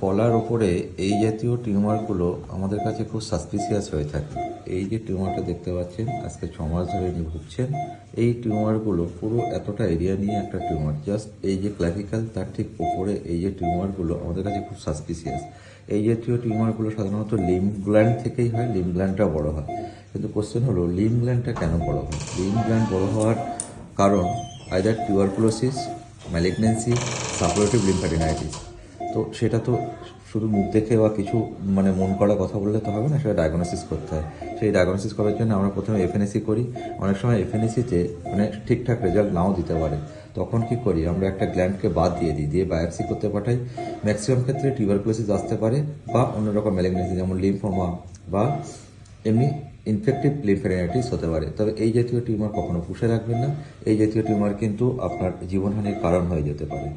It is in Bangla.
গলার ওপরে এই জাতীয় টিউমারগুলো আমাদের কাছে খুব সাসপিসিয়াস হয়ে থাকে। এই যে টিউমারটা দেখতে পাচ্ছেন, আজকে 6 মাস ধরে ইনি ভুগছেন। এই টিউমারগুলো পুরো এতটা এরিয়া নিয়ে একটা টিউমার, জাস্ট এই যে ক্লাভিকাল তার ঠিক ওপরে এই যে টিউমারগুলো আমাদের কাছে খুব সাসপিসিয়াস। এই জাতীয় টিউমারগুলো সাধারণত লিম্ফ গ্ল্যান্ড থেকেই হয়, লিম্ফ গ্ল্যান্ডটা বড় হয়। কিন্তু কোশ্চেন হলো লিম্ফ গ্ল্যান্ডটা কেন বড় হয়? লিম্ফ গ্ল্যান্ড বড় হওয়ার কারণ আইদার টিউবারকুলোসিস, ম্যালিগনেন্সি, সাপোরেটিভ লিম্ফ্যাডিনাইটিস। তো সেটা তো শুধু মুখ দেখে বা কিছু মন করা কথা বললে তো হবে না, সেটা ডায়াগনোসিস করতে হয়। সেই ডায়াগনোসিস করার জন্য আমরা প্রথমে এফএনএসি করি। অনেক সময় এফএনএসিতে ঠিকঠাক রেজাল্ট নাও দিতে পারে। তখন কি করি, আমরা একটা গ্ল্যান্ডকে বাদ দিয়ে বায়োপসি করতে পাঠাই। ম্যাক্সিমাম ক্ষেত্রে টিউবারকুলোসিস আসতে পারে বা অন্যরকম ম্যালিগনেন্সি যেমন লিম্ফোমা বা এমনি ইনফেক্টিভ লিম্ফ্যাডিনাইটিস হতে পারে। তবে এই জাতীয় টিউমার কখনো পুষে রাখবেন না। এই জাতীয় টিউমার কিন্তু আপনার জীবনহানির কারণ হয়ে যেতে পারে।